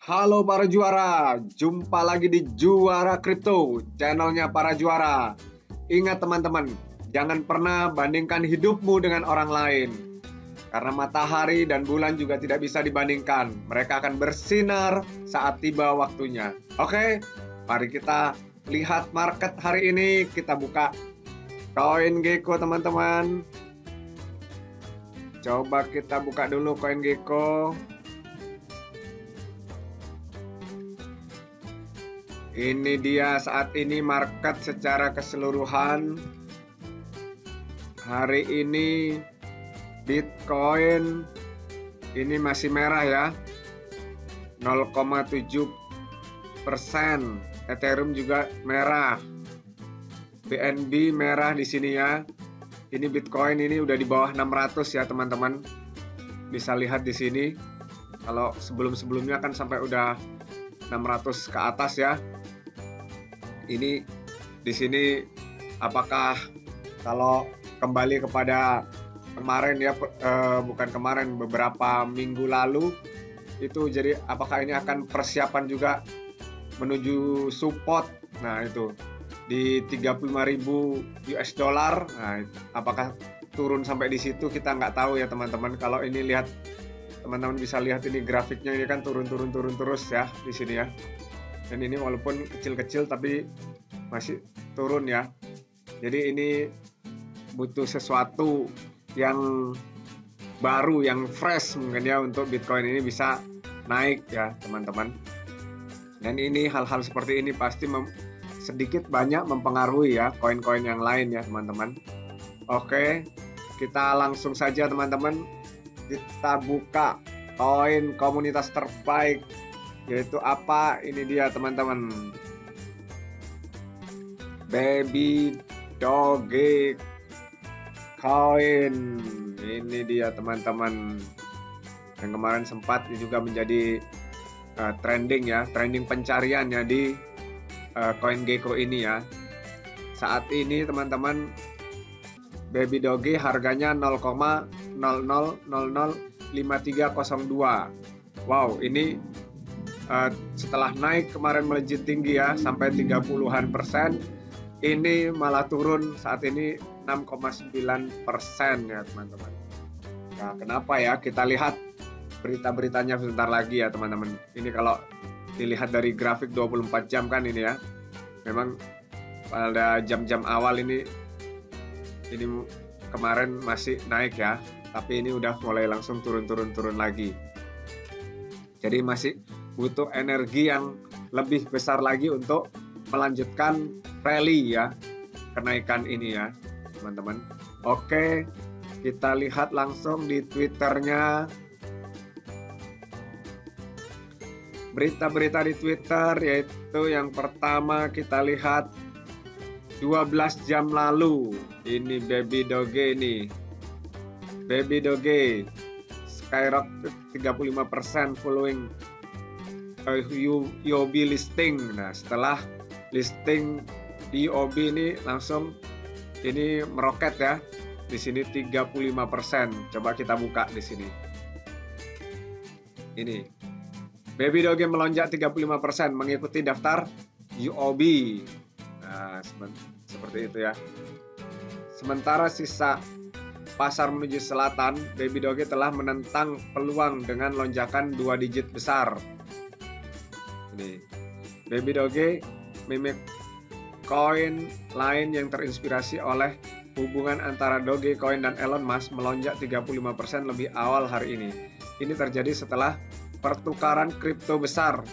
Halo para juara, jumpa lagi di Juara Kripto, channelnya para juara. Ingat teman-teman, jangan pernah bandingkan hidupmu dengan orang lain. Karena matahari dan bulan juga tidak bisa dibandingkan. Mereka akan bersinar saat tiba waktunya. Oke, mari kita lihat market hari ini. Kita buka CoinGecko teman-teman. Coba kita buka dulu CoinGecko. Ini dia saat ini market secara keseluruhan. Hari ini Bitcoin ini masih merah ya, 0,7%. Ethereum juga merah. BNB merah di sini ya. Ini Bitcoin ini udah di bawah 600 ya teman-teman. Bisa lihat di sini. Kalau sebelum-sebelumnya kan sampai udah 600 ke atas ya. Ini di sini apakah kalau kembali kepada kemarin ya, bukan kemarin, beberapa minggu lalu itu, jadi apakah ini akan persiapan juga menuju support. Nah itu di 35.000 US dollar. Nah, apakah turun sampai di situ kita nggak tahu ya teman-teman. Kalau ini lihat, teman-teman bisa lihat ini grafiknya, ini kan turun terus ya di sini ya. Dan ini walaupun kecil-kecil tapi masih turun ya. Jadi ini butuh sesuatu yang baru, yang fresh mungkin ya, untuk Bitcoin ini bisa naik ya teman-teman. Dan ini hal-hal seperti ini pasti sedikit banyak mempengaruhi ya koin-koin yang lain ya teman-teman. Oke, kita langsung saja teman-teman. Kita buka koin komunitas terbaik, yaitu apa? Ini dia teman-teman, Baby Doge Coin. Ini dia teman-teman, yang kemarin sempat juga menjadi trending ya, trending pencarian ya di CoinGecko ini ya. Saat ini teman-teman, Baby Doge harganya 0,00005302. Wow, ini setelah naik kemarin melejit tinggi ya sampai 30-an%, ini malah turun saat ini 6,9% ya teman-teman. Nah, kenapa ya? Kita lihat berita-beritanya sebentar lagi ya teman-teman. Ini kalau dilihat dari grafik 24 jam kan ini ya, memang pada jam-jam awal ini kemarin masih naik ya, tapi ini udah mulai langsung turun lagi. Jadi masih butuh energi yang lebih besar lagi untuk melanjutkan rally ya, kenaikan ini ya teman-teman. Oke, kita lihat langsung di Twitternya. Berita-berita di Twitter, yaitu yang pertama kita lihat 12 jam lalu. Ini Baby Doge ini. Baby Doge skyrocket 35% following UOB listing. Nah, setelah listing di UOB ini langsung ini meroket ya. Di sini 35%. Coba kita buka di sini. Ini Baby Doge melonjak 35% mengikuti daftar UOB. Nah, seperti itu ya. Sementara sisa pasar menuju selatan, Baby Doge telah menentang peluang dengan lonjakan 2 digit besar. Ini Baby Doge meme koin lain yang terinspirasi oleh hubungan antara Dogecoin dan Elon Musk melonjak 35% lebih awal hari ini. Ini terjadi setelah pertukaran kripto besar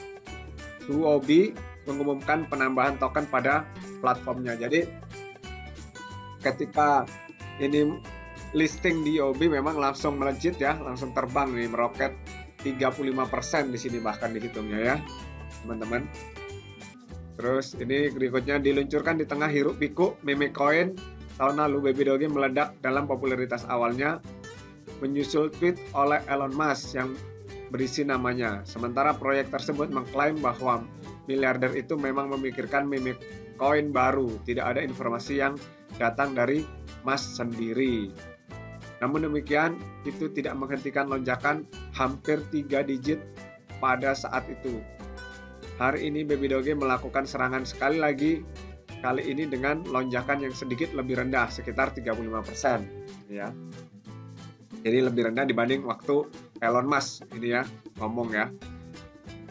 UOB mengumumkan penambahan token pada platformnya. Jadi ketika ini listing di UOB memang langsung melejit ya, langsung terbang nih, meroket 35% di sini bahkan dihitungnya ya teman-teman. Terus ini berikutnya, diluncurkan di tengah hiruk pikuk meme coin tahun lalu, Baby Doge meledak dalam popularitas awalnya menyusul tweet oleh Elon Musk yang berisi namanya. Sementara proyek tersebut mengklaim bahwa miliarder itu memang memikirkan meme coin baru. Tidak ada informasi yang datang dari Musk sendiri. Namun demikian, itu tidak menghentikan lonjakan hampir 3 digit pada saat itu. Hari ini Baby Doge melakukan serangan sekali lagi, kali ini dengan lonjakan yang sedikit lebih rendah, sekitar 35%. Ya. Jadi lebih rendah dibanding waktu Elon Musk ini ya ngomong ya.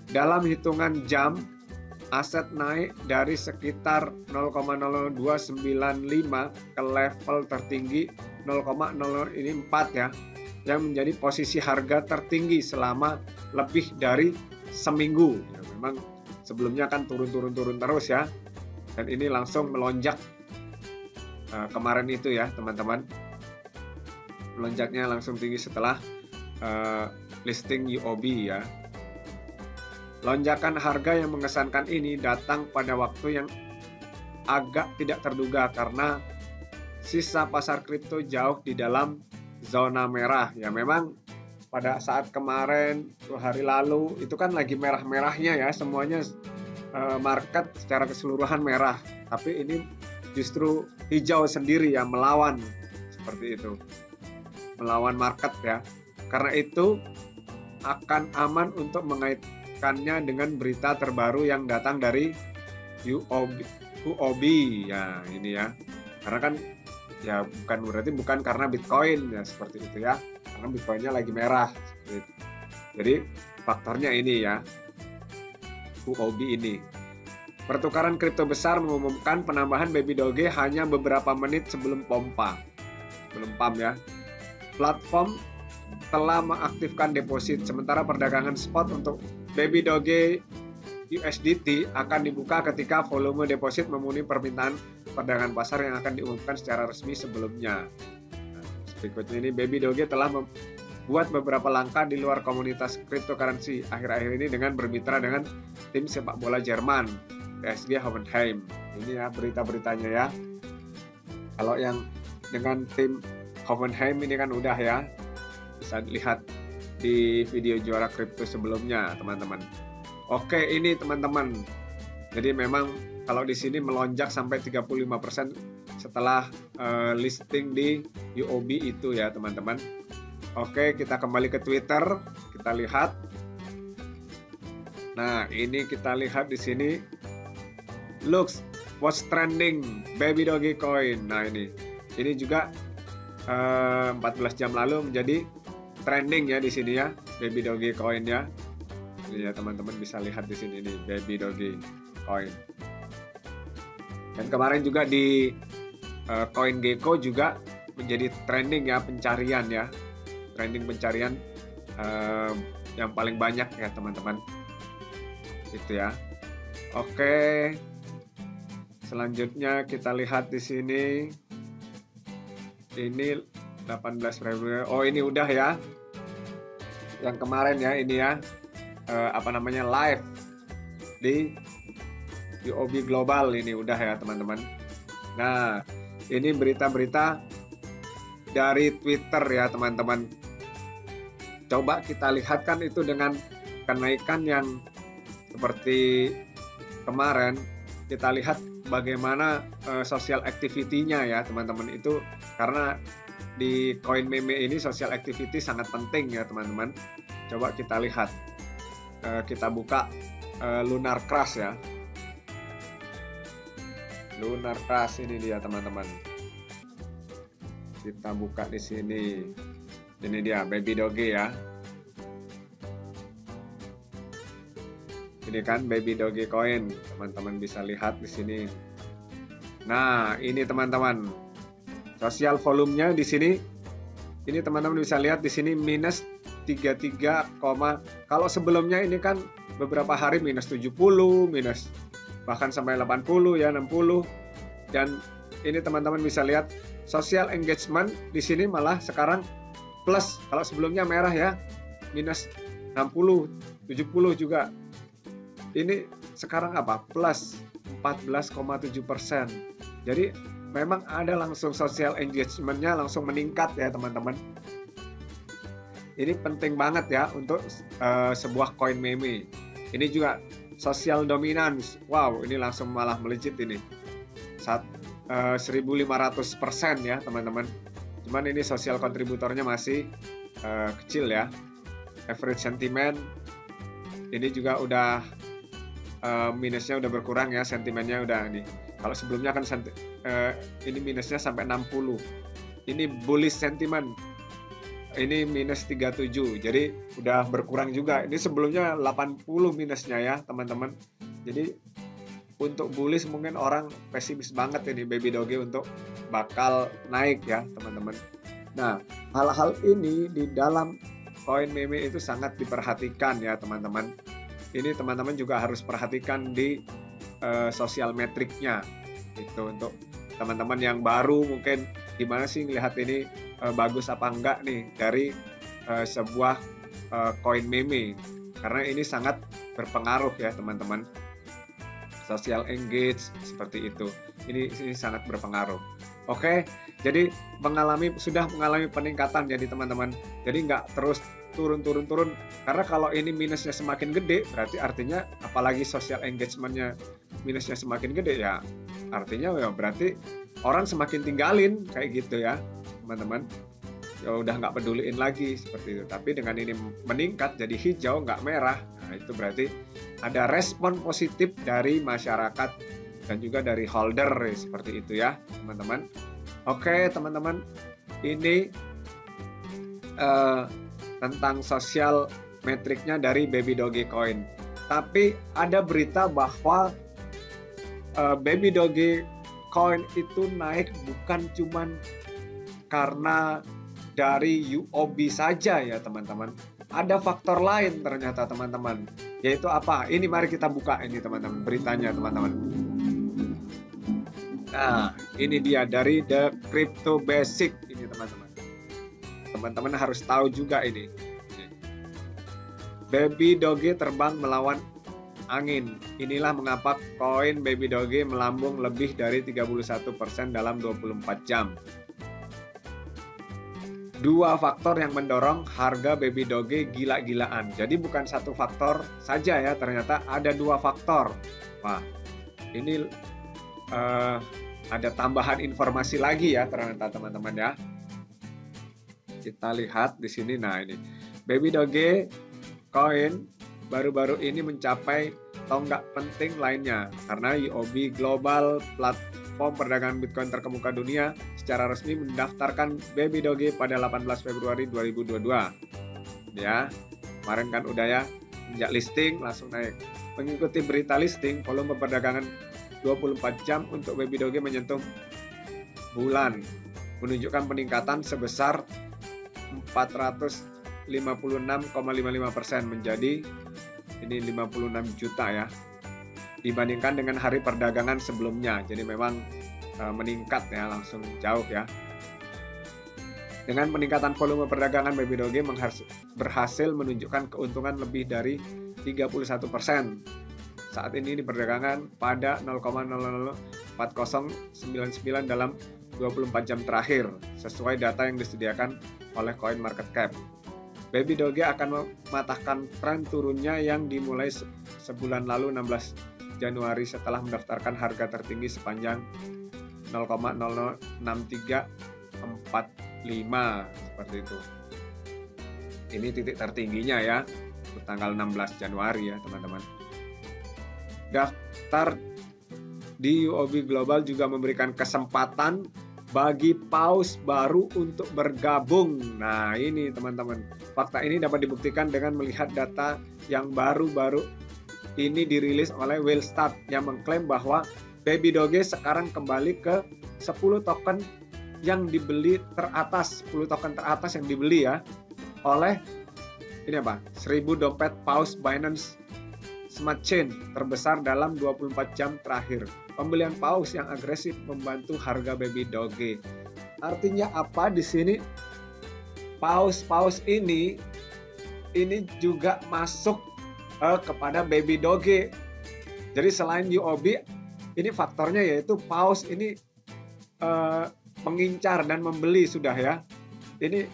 Dalam hitungan jam, aset naik dari sekitar 0,0295 ke level tertinggi 0,04 ya, yang menjadi posisi harga tertinggi selama lebih dari seminggu. Ya, memang sebelumnya kan turun terus ya, dan ini langsung melonjak kemarin itu ya teman-teman. Melonjaknya langsung tinggi setelah listing UOB ya. Lonjakan harga yang mengesankan ini datang pada waktu yang agak tidak terduga karena sisa pasar kripto jauh di dalam zona merah. Ya memang pada saat kemarin, 2 hari lalu itu kan lagi merah-merahnya ya, semuanya market secara keseluruhan merah. Tapi ini justru hijau sendiri ya, melawan seperti itu. Melawan market ya. Karena itu akan aman untuk mengaitkannya dengan berita terbaru yang datang dari UOB ya ini ya. Karena kan ya bukan karena Bitcoin ya seperti itu ya. Karena Bitcoinnya lagi merah. Jadi faktornya ini ya. UOB ini. Pertukaran kripto besar mengumumkan penambahan Baby Doge hanya beberapa menit sebelum pump ya. Platform telah mengaktifkan deposit, sementara perdagangan spot untuk Baby Doge USDT akan dibuka ketika volume deposit memenuhi permintaan perdagangan pasar yang akan diumumkan secara resmi sebelumnya. Nah, berikutnya ini Baby Doge telah membuat beberapa langkah di luar komunitas cryptocurrency akhir-akhir ini dengan bermitra dengan tim sepak bola Jerman, PSG Hoffenheim. Ini ya berita-beritanya ya. Kalau yang dengan tim Hoffenheim ini kan udah ya, bisa dilihat di video juara kripto sebelumnya teman-teman. Oke ini teman-teman, jadi memang kalau di sini melonjak sampai 35% setelah listing di UOB itu ya teman-teman. Oke, kita kembali ke Twitter, kita lihat. Nah ini kita lihat di sini, looks what's trending Baby Doge coin. Nah ini juga 14 jam lalu menjadi trending ya di sini ya, Baby Doge coin ya. Ini ya teman-teman bisa lihat di sini nih Baby Doge coin. Dan kemarin juga di CoinGecko juga menjadi trending ya, pencarian ya. Trending pencarian yang paling banyak ya teman-teman. Itu ya. Oke. Selanjutnya kita lihat di sini. Ini 18 Februari. Oh ini udah ya. Yang kemarin ya ini ya. Live di UOB Global ini udah ya teman-teman. Nah ini berita-berita dari Twitter ya teman-teman. Coba kita lihat kan itu dengan kenaikan yang seperti kemarin, kita lihat bagaimana social activity-nya ya teman-teman. Itu karena di koin meme ini social activity sangat penting ya teman-teman. Coba kita lihat, kita buka Lunar Crash ya. Lunar Crash ini dia teman-teman. Kita buka di sini. Ini dia Baby Doge ya. Ini kan Baby Doge coin, teman-teman bisa lihat di sini. Nah, ini teman-teman. Sosial volumenya di sini. Ini teman-teman bisa lihat di sini minus 33, kalau sebelumnya ini kan beberapa hari minus 70, minus bahkan sampai 80 ya, 60. Dan ini teman-teman bisa lihat social engagement di sini malah sekarang plus. Kalau sebelumnya merah ya, minus 60, 70 juga. Ini sekarang apa? Plus 14,7%. Jadi memang ada langsung social engagement-nya langsung meningkat ya teman-teman. Ini penting banget ya untuk sebuah coin meme. Ini juga social dominance. Wow, ini langsung malah melejit ini. 1.500% ya teman-teman. Cuman ini sosial kontributornya masih kecil ya. Average sentiment Ini juga udah minusnya udah berkurang ya, sentimennya udah nih. Kalau sebelumnya kan ini minusnya sampai 60. Ini bullish sentiment. Ini minus 37. Jadi udah berkurang juga. Ini sebelumnya 80 minusnya ya, teman-teman. Jadi untuk bullish mungkin orang pesimis banget ini Baby Doge untuk bakal naik ya, teman-teman. Nah, hal-hal ini di dalam koin meme itu sangat diperhatikan ya, teman-teman. Ini teman-teman juga harus perhatikan di sosial metriknya. Itu untuk teman-teman yang baru mungkin gimana sih ngelihat ini bagus apa enggak nih dari sebuah koin meme. Karena ini sangat berpengaruh ya, teman-teman. Social engage seperti itu. Ini sangat berpengaruh. Oke, jadi sudah mengalami peningkatan jadi teman-teman. Jadi nggak terus turun. Karena kalau ini minusnya semakin gede, berarti artinya apalagi social engagementnya minusnya semakin gede ya, artinya ya berarti orang semakin tinggalin kayak gitu ya, teman-teman. Ya udah nggak peduliin lagi seperti itu. Tapi dengan ini meningkat jadi hijau nggak merah, nah itu berarti ada respon positif dari masyarakat dan juga dari holder seperti itu ya, teman-teman. Oke, teman-teman, ini tentang sosial metriknya dari Baby Doge Coin. Tapi ada berita bahwa Baby Doge Coin itu naik bukan cuman karena dari UOB saja ya, teman-teman. Ada faktor lain ternyata, teman-teman. Yaitu apa? Ini mari kita buka ini, teman-teman, beritanya, teman-teman. Nah, ini dia dari The Crypto Basic ini, teman-teman. Teman-teman harus tahu juga ini. Baby Doge terbang melawan angin. Inilah mengapa koin Baby Doge melambung lebih dari 31% dalam 24 jam. Dua faktor yang mendorong harga Baby Doge gila-gilaan. Jadi bukan satu faktor saja ya, ternyata ada dua faktor. Wah, ini ada tambahan informasi lagi ya ternyata, teman-teman ya. Kita lihat di sini. Nah, ini Baby Doge Coin baru-baru ini mencapai tonggak penting lainnya karena UOB Global, platform perdagangan Bitcoin terkemuka dunia, secara resmi mendaftarkan Baby Doge pada 18 Februari 2022. Ya, kemarin kan udah ya, sejak listing langsung naik. Mengikuti berita listing, volume perdagangan 24 jam untuk Baby Doge menyentuh bulan, menunjukkan peningkatan sebesar 456,55% menjadi ini 56 juta ya, dibandingkan dengan hari perdagangan sebelumnya. Jadi memang meningkat ya, langsung jauh ya. Dengan peningkatan volume perdagangan, Baby Doge berhasil menunjukkan keuntungan lebih dari 31%. Saat ini diperdagangkan pada 0,004099 dalam 24 jam terakhir, sesuai data yang disediakan oleh CoinMarketCap. Baby Doge akan mematahkan tren turunnya yang dimulai sebulan lalu 16 Januari setelah mendaftarkan harga tertinggi sepanjang 0,06345 seperti itu. Ini titik tertingginya ya, tanggal 16 Januari ya, teman-teman. Daftar di UOB Global juga memberikan kesempatan bagi paus baru untuk bergabung. Nah, ini teman-teman, fakta ini dapat dibuktikan dengan melihat data yang baru-baru ini dirilis oleh Whale-Stat yang mengklaim bahwa Baby Doge sekarang kembali ke 10 token yang dibeli teratas, 10 token teratas yang dibeli ya oleh ini apa? 1000 dompet paus Binance Smart Chain terbesar dalam 24 jam terakhir. Pembelian paus yang agresif membantu harga Baby Doge. Artinya apa di sini? Paus-paus ini juga masuk kepada Baby Doge. Jadi selain UOB, ini faktornya yaitu paus ini mengincar dan membeli sudah ya. Ini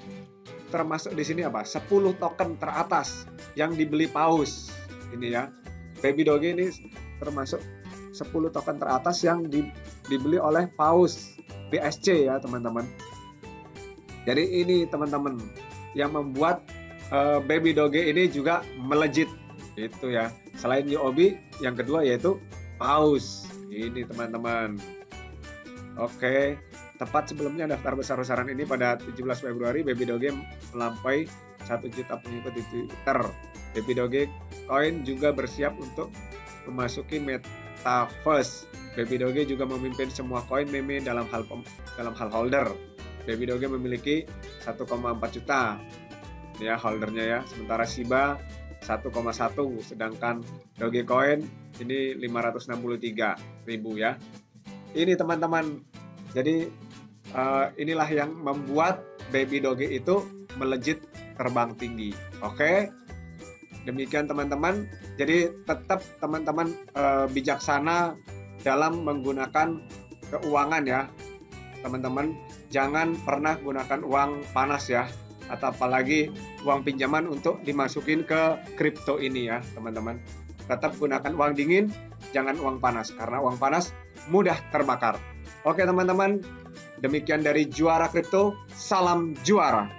termasuk di sini apa? 10 token teratas yang dibeli paus. Ini ya. Baby Doge ini termasuk 10 token teratas yang dibeli oleh paus BSC ya, teman-teman. Jadi ini teman-teman yang membuat Baby Doge ini juga melejit Itu ya. Selain UOB, yang kedua yaitu paus. Ini teman-teman. Oke, tepat sebelumnya daftar besar-besaran ini pada 17 Februari, Baby Doge melampaui 1 juta pengikut di Twitter. Baby Doge Coin juga bersiap untuk memasuki Metaverse. Baby Doge juga memimpin semua koin meme dalam hal holder. Baby Doge memiliki 1,4 juta ya holdernya ya. Sementara Shiba 1,1, sedangkan Dogecoin ini 563.000 ya. Ini teman-teman, jadi inilah yang membuat Baby Doge itu melejit terbang tinggi. Oke, demikian teman-teman. Jadi tetap teman-teman bijaksana dalam menggunakan keuangan ya teman-teman. Jangan pernah gunakan uang panas ya, atau apalagi uang pinjaman untuk dimasukin ke kripto ini ya teman-teman. Tetap gunakan uang dingin, jangan uang panas, karena uang panas mudah terbakar. Oke teman-teman, demikian dari Juara Kripto, salam juara.